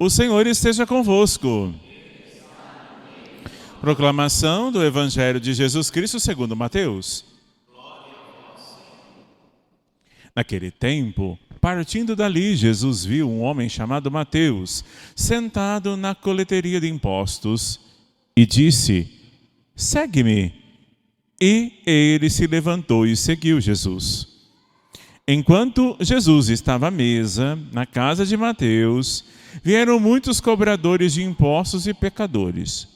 O Senhor esteja convosco. Proclamação do Evangelho de Jesus Cristo segundo Mateus. Naquele tempo, partindo dali, Jesus viu um homem chamado Mateus, sentado na coleteria de impostos, e disse: "Segue-me." E ele se levantou e seguiu Jesus. Enquanto Jesus estava à mesa, na casa de Mateus, vieram muitos cobradores de impostos e pecadores.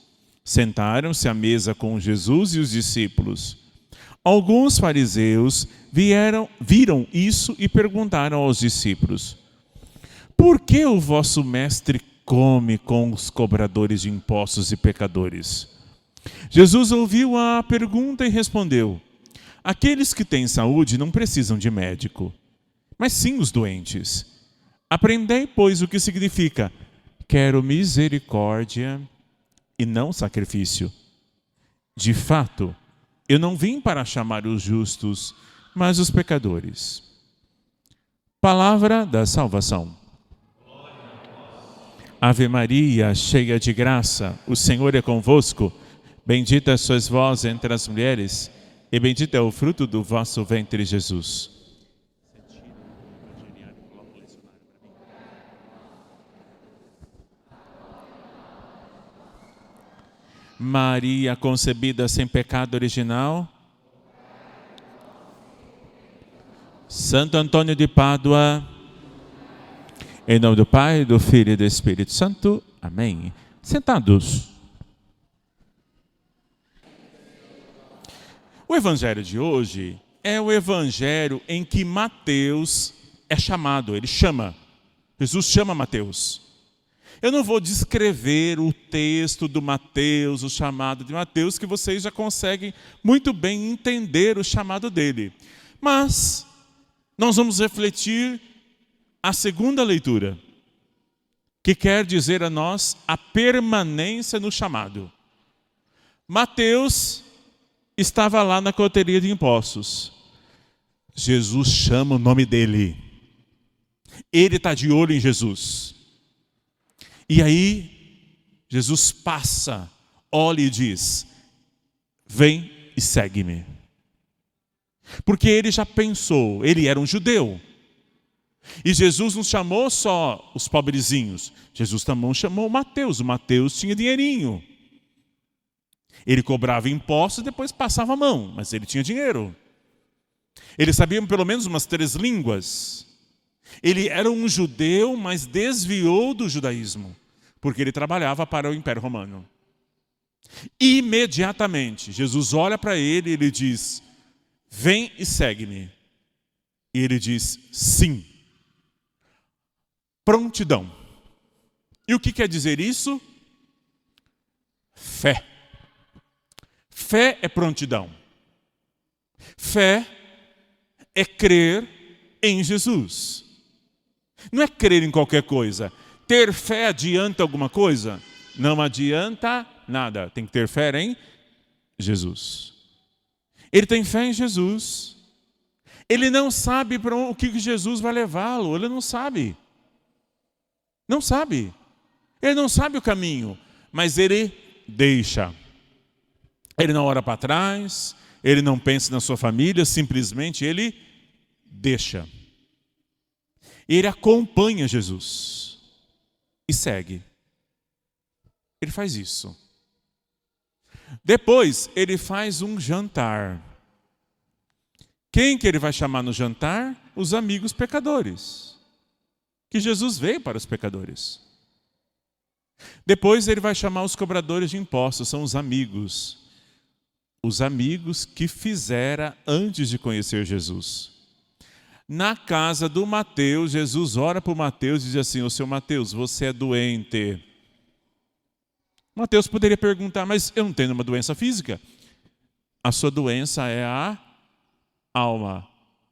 Sentaram-se à mesa com Jesus e os discípulos. Alguns fariseus viram isso e perguntaram aos discípulos: "Por que o vosso mestre come com os cobradores de impostos e pecadores?" Jesus ouviu a pergunta e respondeu: "Aqueles que têm saúde não precisam de médico, mas sim os doentes. Aprendei, pois, o que significa: quero misericórdia e não sacrifício. De fato, eu não vim para chamar os justos, mas os pecadores." Palavra da salvação. Ave Maria, cheia de graça, o Senhor é convosco. Bendita sois vós entre as mulheres, e bendito é o fruto do vosso ventre, Jesus. Maria concebida sem pecado original. Santo Antônio de Pádua. Em nome do Pai, do Filho e do Espírito Santo. Amém. Sentados. O evangelho de hoje é o evangelho em que Mateus é chamado, ele chama. Jesus chama Mateus. Eu não vou descrever o texto do Mateus, o chamado de Mateus, que vocês já conseguem muito bem entender o chamado dele. Mas nós vamos refletir a segunda leitura, que quer dizer a nós a permanência no chamado. Mateus estava lá na coleteria de impostos. Jesus chama o nome dele. Ele está de olho em Jesus. E aí, Jesus passa, olha e diz: "Vem e segue-me." Porque ele já pensou, ele era um judeu. E Jesus não chamou só os pobrezinhos. Jesus também chamou Mateus. O Mateus tinha dinheirinho. Ele cobrava impostos e depois passava a mão, mas ele tinha dinheiro. Ele sabia pelo menos umas 3 línguas. Ele era um judeu, mas desviou do judaísmo, porque ele trabalhava para o Império Romano. Imediatamente, Jesus olha para ele e ele diz: "Vem e segue-me." E ele diz: "Sim." Prontidão. E o que quer dizer isso? Fé. Fé é prontidão. Fé é crer em Jesus. Não é crer em qualquer coisa. Ter fé adianta alguma coisa? Não adianta nada. Tem que ter fé em Jesus. Ele tem fé em Jesus. Ele não sabe para o que Jesus vai levá-lo. Ele não sabe. Não sabe. Ele não sabe o caminho. Mas ele deixa. Ele não olha para trás. Ele não pensa na sua família. Simplesmente ele deixa. Ele acompanha Jesus. E segue. Ele faz isso. Depois, ele faz um jantar. Quem que ele vai chamar no jantar? Os amigos pecadores. Que Jesus veio para os pecadores. Depois ele vai chamar os cobradores de impostos, são os amigos. Os amigos que fizera antes de conhecer Jesus. Na casa do Mateus, Jesus ora para o Mateus e diz assim: "Ô seu Mateus, você é doente." Mateus poderia perguntar: "Mas eu não tenho uma doença física." A sua doença é a alma,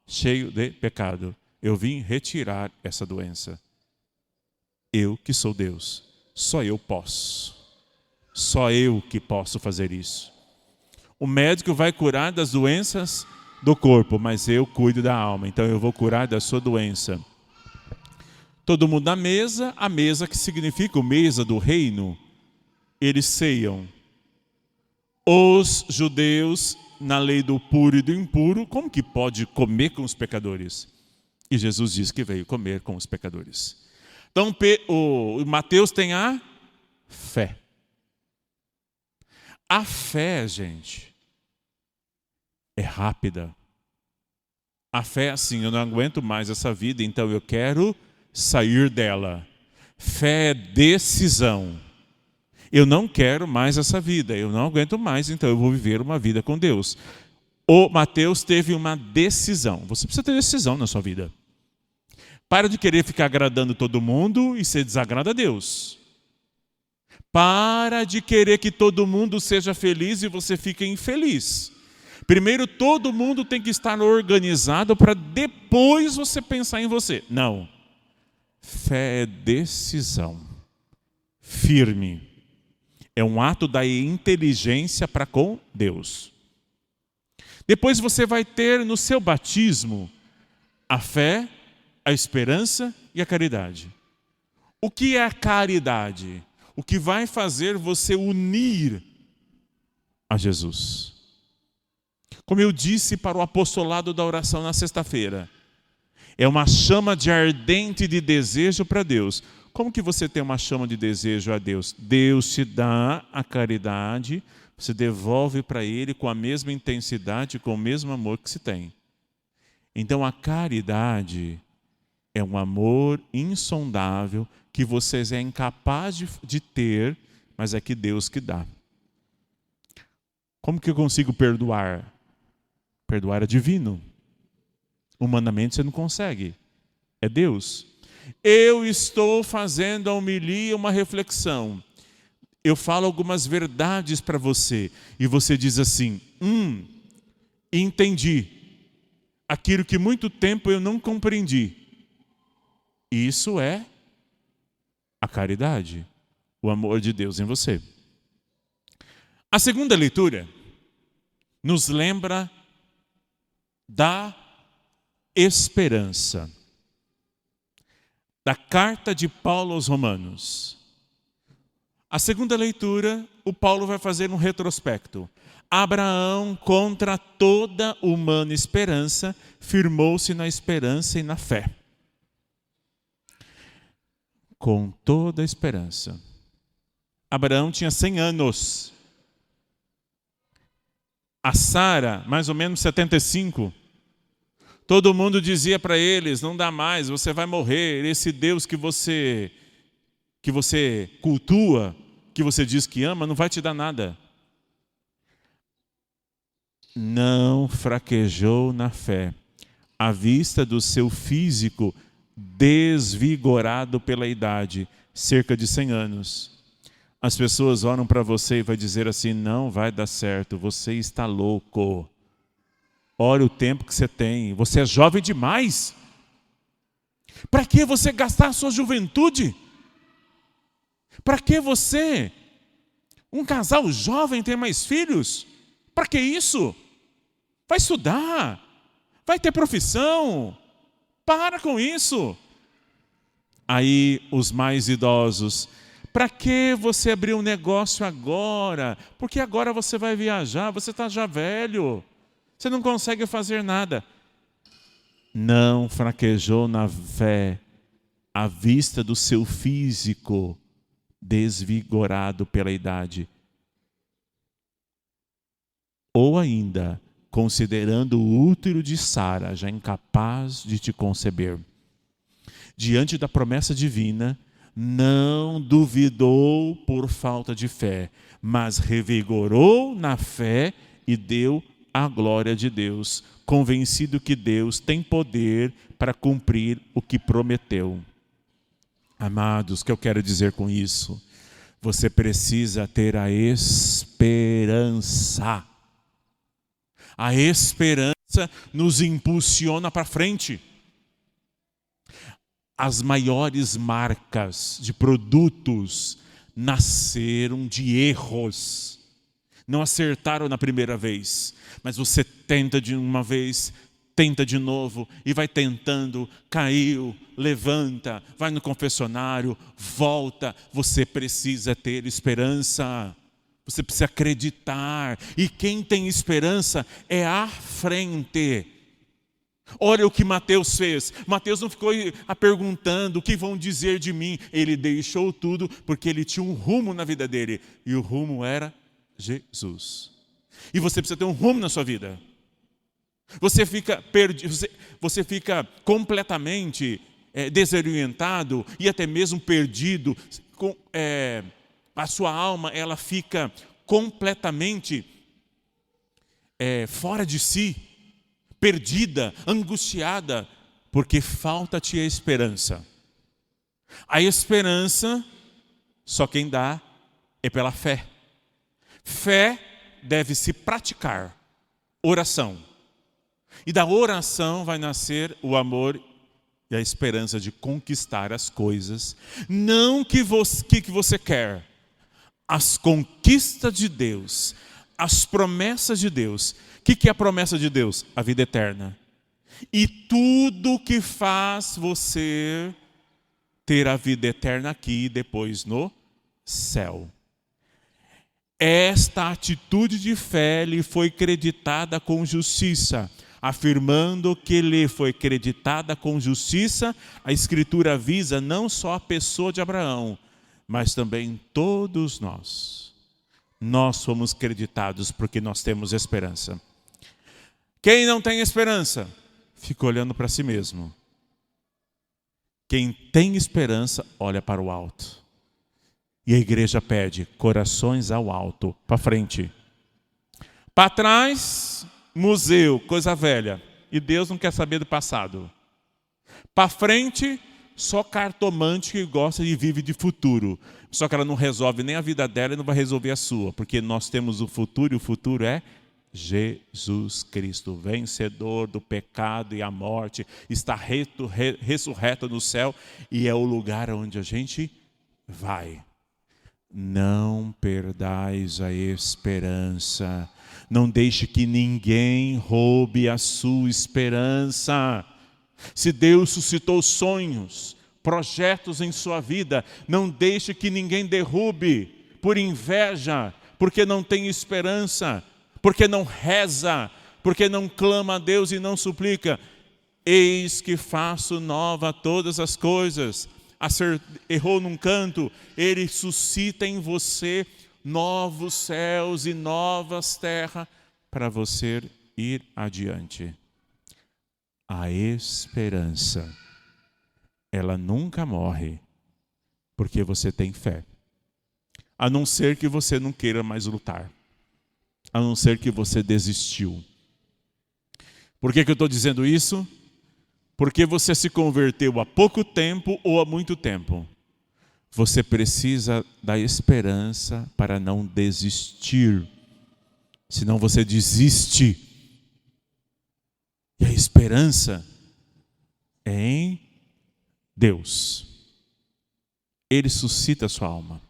cheio de pecado. Eu vim retirar essa doença. Eu que sou Deus, só eu posso. Só eu que posso fazer isso. O médico vai curar das doenças do corpo, mas eu cuido da alma. Então eu vou curar da sua doença. Todo mundo à mesa, a mesa que significa a mesa do reino, eles ceiam. Os judeus, na lei do puro e do impuro, como que pode comer com os pecadores? E Jesus diz que veio comer com os pecadores. Então, o Mateus tem a fé. A fé, gente, é rápida. A fé é assim, eu não aguento mais essa vida, então eu quero sair dela. Fé é decisão. Eu não quero mais essa vida, eu não aguento mais, então eu vou viver uma vida com Deus. O Mateus teve uma decisão. Você precisa ter decisão na sua vida. Para de querer ficar agradando todo mundo e você desagrada a Deus. Para de querer que todo mundo seja feliz e você fica infeliz. Primeiro, todo mundo tem que estar organizado para depois você pensar em você. Não. Fé é decisão. Firme. É um ato da inteligência para com Deus. Depois você vai ter no seu batismo a fé, a esperança e a caridade. O que é a caridade? O que vai fazer você unir a Jesus. Como eu disse para o apostolado da oração na sexta-feira, é uma chama de ardente de desejo para Deus. Como que você tem uma chama de desejo a Deus? Deus te dá a caridade, você devolve para Ele com a mesma intensidade, com o mesmo amor que se tem. Então a caridade é um amor insondável que vocês é incapaz de ter, mas é que Deus que dá. Como que eu consigo perdoar? Perdoar é divino. Humanamente você não consegue. É Deus. Eu estou fazendo a homilia uma reflexão. Eu falo algumas verdades para você. E você diz assim, entendi. Aquilo que muito tempo eu não compreendi. Isso é a caridade. O amor de Deus em você. A segunda leitura nos lembra da esperança. Da carta de Paulo aos Romanos. A segunda leitura, o Paulo vai fazer um retrospecto. Abraão, contra toda humana esperança, firmou-se na esperança e na fé. Com toda a esperança. Abraão tinha 100 anos. A Sara, mais ou menos 75. Todo mundo dizia para eles, não dá mais, você vai morrer. Esse Deus que você cultua, que você diz que ama, não vai te dar nada. Não fraquejou na fé, à vista do seu físico desvigorado pela idade, cerca de 100 anos. As pessoas olham para você e vão dizer assim, não vai dar certo, você está louco. Olha o tempo que você tem, você é jovem demais. Para que você gastar a sua juventude? Para que você, um casal jovem, ter mais filhos? Para que isso? Vai estudar, vai ter profissão. Para com isso. Aí os mais idosos, para que você abrir um negócio agora? Porque agora você vai viajar, você está já velho. Você não consegue fazer nada. Não fraquejou na fé, à vista do seu físico desvigorado pela idade. Ou ainda, considerando o útero de Sara já incapaz de te conceber. Diante da promessa divina, não duvidou por falta de fé, mas revigorou na fé e deu a glória de Deus, convencido que Deus tem poder para cumprir o que prometeu. Amados, o que eu quero dizer com isso? Você precisa ter a esperança. A esperança nos impulsiona para frente. As maiores marcas de produtos nasceram de erros. Não acertaram na primeira vez, mas você tenta de uma vez, tenta de novo e vai tentando, caiu, levanta, vai no confessionário, volta. Você precisa ter esperança, você precisa acreditar, e quem tem esperança é à frente. Olha o que Mateus fez. Mateus não ficou perguntando o que vão dizer de mim. Ele deixou tudo porque ele tinha um rumo na vida dele, e o rumo era Jesus. E você precisa ter um rumo na sua vida. Você fica perdido, você fica completamente desorientado e até mesmo perdido. A sua alma, ela fica completamente fora de si, perdida, angustiada, porque falta-te a esperança. A esperança, só quem dá é pela fé. Fé deve se praticar. Oração. E da oração vai nascer o amor e a esperança de conquistar as coisas. Não que você quer. As conquistas de Deus. As promessas de Deus. O que é a promessa de Deus? A vida eterna. E tudo que faz você ter a vida eterna aqui e depois no céu. Esta atitude de fé lhe foi creditada com justiça. Afirmando que lhe foi creditada com justiça, a Escritura avisa não só a pessoa de Abraão, mas também todos nós. Nós fomos creditados porque nós temos esperança. Quem não tem esperança, fica olhando para si mesmo. Quem tem esperança, olha para o alto. E a igreja pede corações ao alto, para frente. Para trás, museu, coisa velha. E Deus não quer saber do passado. Para frente, só cartomante que gosta e vive de futuro. Só que ela não resolve nem a vida dela e não vai resolver a sua. Porque nós temos o futuro e o futuro é Jesus Cristo, vencedor do pecado e a morte. Está ressurreto no céu e é o lugar onde a gente vai. Não perdais a esperança. Não deixe que ninguém roube a sua esperança. Se Deus suscitou sonhos, projetos em sua vida, não deixe que ninguém derrube por inveja, porque não tem esperança, porque não reza, porque não clama a Deus e não suplica. Eis que faço nova todas as coisas. Errou num canto, Ele suscita em você novos céus e novas terras para você ir adiante. A esperança, ela nunca morre, porque você tem fé. A não ser que você não queira mais lutar. A não ser que você desistiu. Por que eu estou dizendo isso? Porque você se converteu há pouco tempo ou há muito tempo. Você precisa da esperança para não desistir. Senão você desiste. E a esperança é em Deus. Ele suscita a sua alma.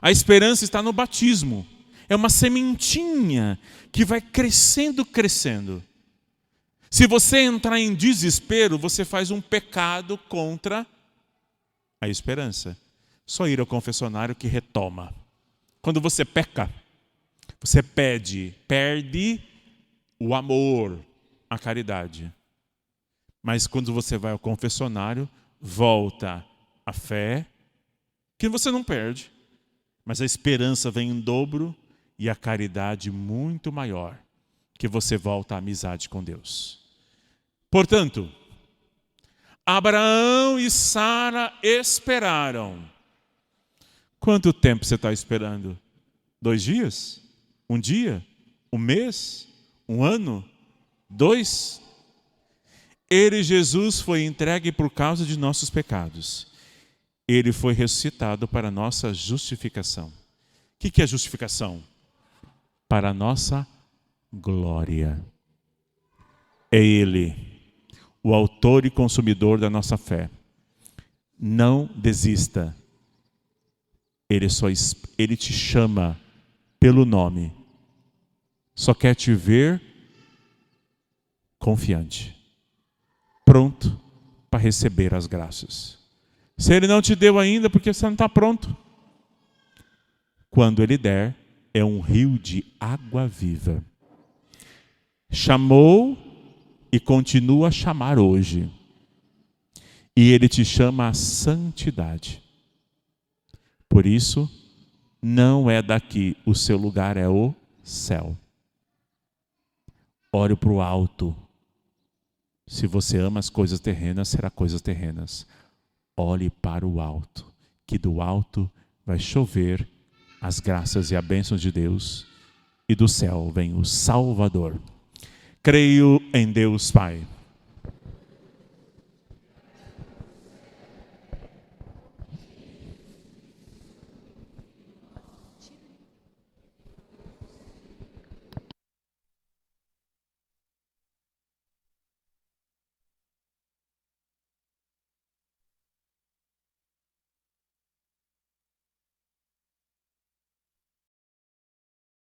A esperança está no batismo. É uma sementinha que vai crescendo, crescendo. Se você entrar em desespero, você faz um pecado contra a esperança. Só ir ao confessionário que retoma. Quando você peca, você perde o amor, a caridade. Mas quando você vai ao confessionário, volta a fé, que você não perde, mas a esperança vem em dobro e a caridade muito maior, que você volta à amizade com Deus. Portanto, Abraão e Sara esperaram. Quanto tempo você está esperando? 2 dias? 1 dia? 1 mês? 1 ano? 2? Ele, Jesus, foi entregue por causa de nossos pecados. Ele foi ressuscitado para a nossa justificação. O que é justificação? Para a nossa glória. É Ele, o autor e consumidor da nossa fé. Não desista. Ele te chama pelo nome. Só quer te ver confiante, pronto para receber as graças. Se Ele não te deu ainda, porque você não está pronto. Quando Ele der, é um rio de água viva. Chamou e continua a chamar hoje. E Ele te chama à santidade. Por isso, não é daqui, o seu lugar é o céu. Olhe para o alto. Se você ama as coisas terrenas, será coisas terrenas. Olhe para o alto, que do alto vai chover as graças e a bênção de Deus, e do céu vem o Salvador. Creio em Deus Pai,